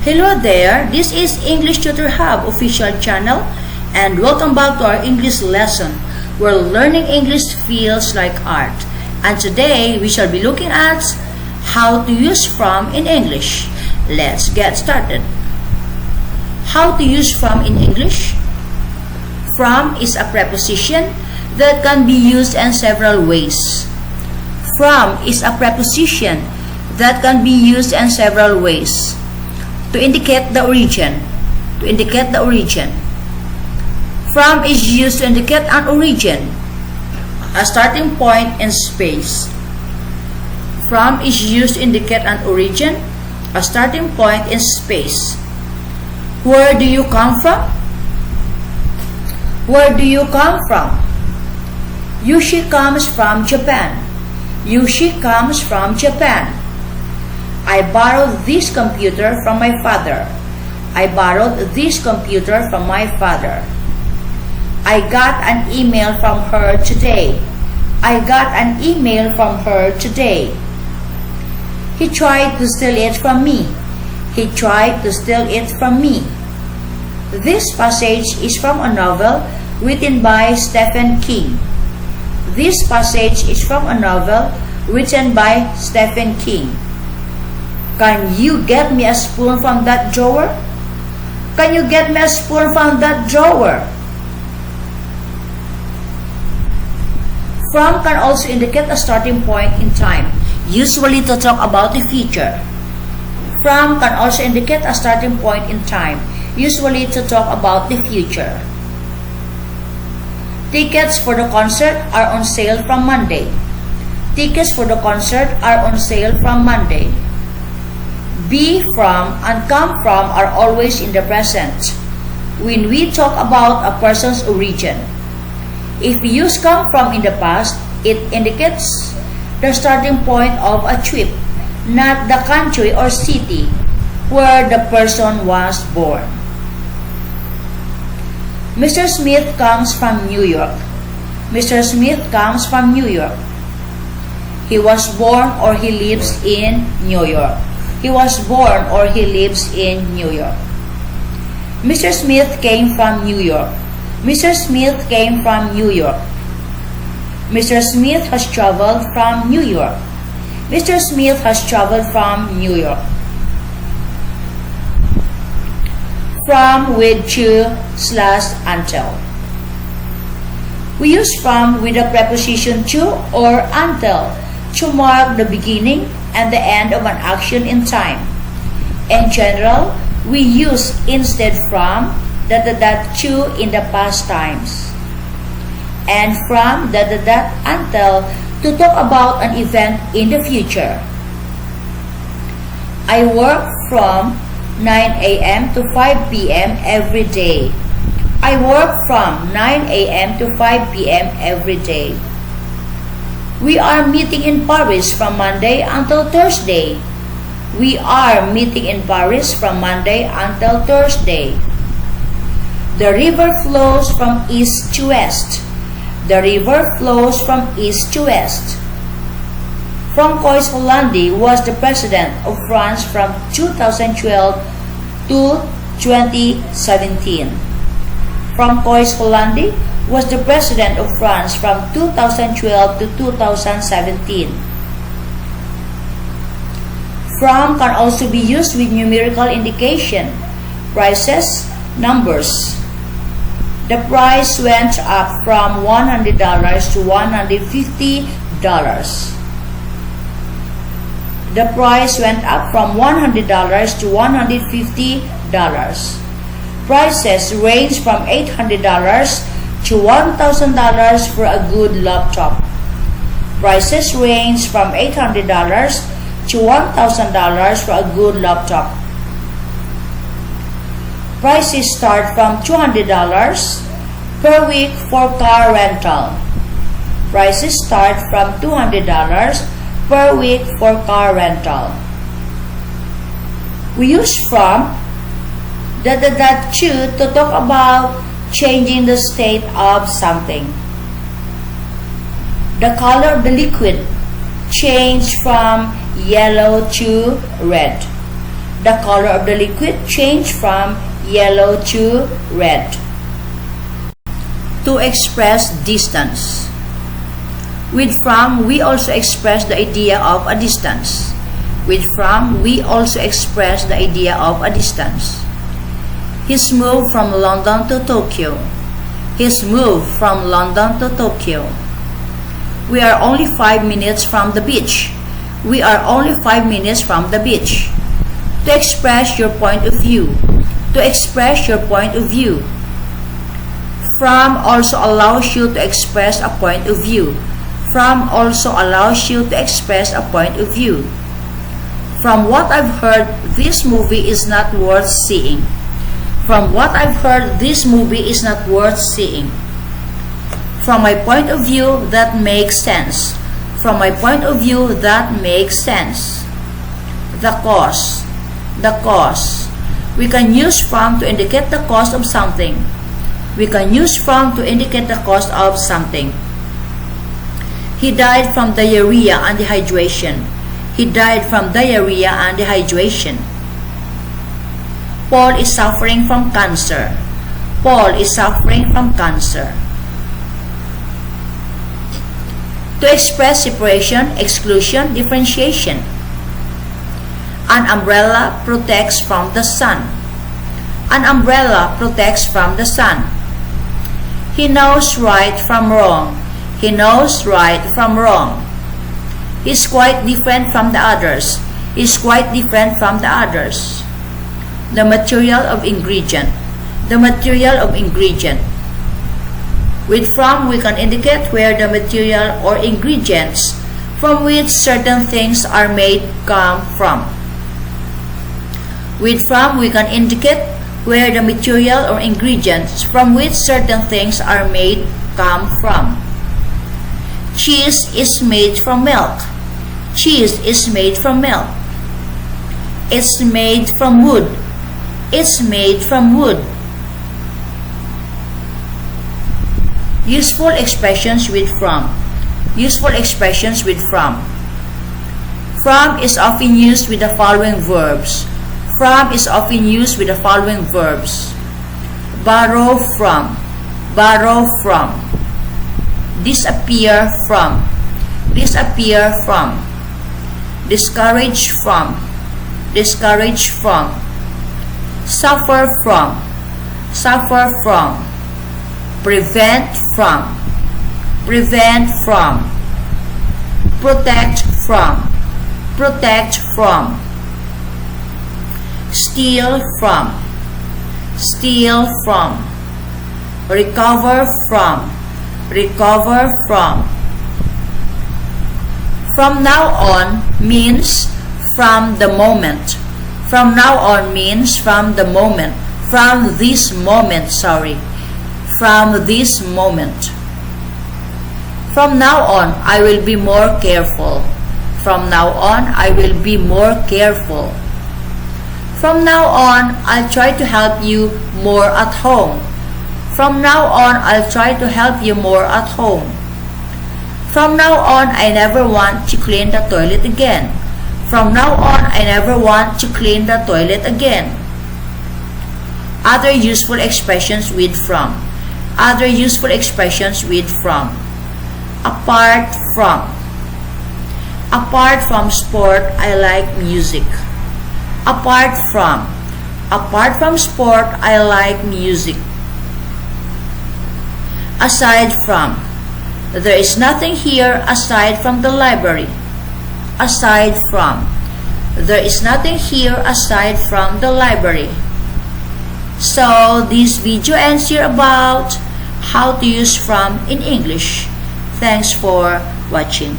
Hello there, this is English Tutor Hub official channel and welcome back to our English lesson where learning English feels like art. And today we shall be looking at how to use from in English. Let's get started. How to use from in English? From is a preposition that can be used in several ways. From is a preposition that can be used in several ways. To indicate the origin. To indicate the origin. From is used to indicate an origin, a starting point in space. From is used to indicate an origin, a starting point in space. Where do you come from? Where do you come from? Yushi comes from Japan. Yushi comes from Japan. I borrowed this computer from my father. I borrowed this computer from my father. I got an email from her today. I got an email from her today. He tried to steal it from me. He tried to steal it from me. This passage is from a novel written by Stephen King. This passage is from a novel written by Stephen King. Can you get me a spoon from that drawer? Can you get me a spoon from that drawer? From can also indicate a starting point in time, usually to talk about the future. From can also indicate a starting point in time, usually to talk about the future. Tickets for the concert are on sale from Monday. Tickets for the concert are on sale from Monday. Be from and come from are always in the present when we talk about a person's origin. If we use come from in the past, it indicates the starting point of a trip, not the country or city where the person was born. Mr. Smith comes from New York. Mr. Smith comes from New York. He was born or he lives in New York. He was born or he lives in New York. Mr. Smith came from New York. Mr. Smith came from New York. Mr. Smith has traveled from New York. Mr. Smith has traveled from New York. From with to/until. We use from with the preposition to or until to mark the beginning and the end of an action in time. In general, we use instead from to in the past times and from until to talk about an event in the future. I work from 9 a.m. to 5 p.m. every day. I work from 9 a.m. to 5 p.m. every day. We are meeting in Paris from Monday until Thursday. We are meeting in Paris from Monday until Thursday. The river flows from east to west. The river flows from east to west. Francois Hollande was the president of France from 2012 to 2017. Francois Hollande was the president of France from 2012 to 2017. From can also be used with numerical indication, prices, numbers. The price went up from $100 to $150. The price went up from $100 to $150. Prices range from $800 to $1,000 for a good laptop. Prices range from $800 to $1,000 for a good laptop. Prices start from $200 per week for car rental. Prices start from $200 per week for car rental. We use from to talk about changing the state of something. The color of the liquid changed from yellow to red. The color of the liquid changed from yellow to red. To express distance. With from, we also express the idea of a distance. With from, we also express the idea of a distance. He's moved from London to Tokyo. He's moved from London to Tokyo. We are only 5 minutes from the beach. We are only 5 minutes from the beach. To express your point of view. To express your point of view. From also allows you to express a point of view. From also allows you to express a point of view. From what I've heard, this movie is not worth seeing. From what I've heard, this movie is not worth seeing. From my point of view, that makes sense. From my point of view, that makes sense. The cost. The cost. We can use from to indicate the cost of something. We can use from to indicate the cost of something. He died from diarrhea and dehydration. He died from diarrhea and dehydration. Paul is suffering from cancer. Paul is suffering from cancer. To express separation, exclusion, differentiation. An umbrella protects from the sun. An umbrella protects from the sun. He knows right from wrong. He knows right from wrong. He's quite different from the others. He's quite different from the others. The material of ingredient. The material of ingredient. With from, we can indicate where the material or ingredients from which certain things are made come from. With from, we can indicate where the material or ingredients from which certain things are made come from. Cheese is made from milk. Cheese is made from milk. It's made from wood. It's made from wood. Useful expressions with from. Useful expressions with from. From is often used with the following verbs. From is often used with the following verbs. Borrow from. Borrow from. Disappear from. Disappear from. Discourage from. Discourage from. Suffer from. Suffer from. Prevent from. Prevent from. Protect from. Protect from. Steal from. Steal from. Recover from. Recover from. From now on means from the moment. From now on means from the moment. From this moment, sorry. From this moment. From now on, I will be more careful. From now on, I will be more careful. From now on, I'll try to help you more at home. From now on, I'll try to help you more at home. From now on, I never want to clean the toilet again. From now on, I never want to clean the toilet again. Other useful expressions with from. Other useful expressions with from. Apart from. Apart from sport, I like music. Apart from. Apart from sport, I like music. Aside from. There is nothing here aside from the library. Aside from. There is nothing here aside from the library. So, this video ends here about how to use from in English. Thanks for watching.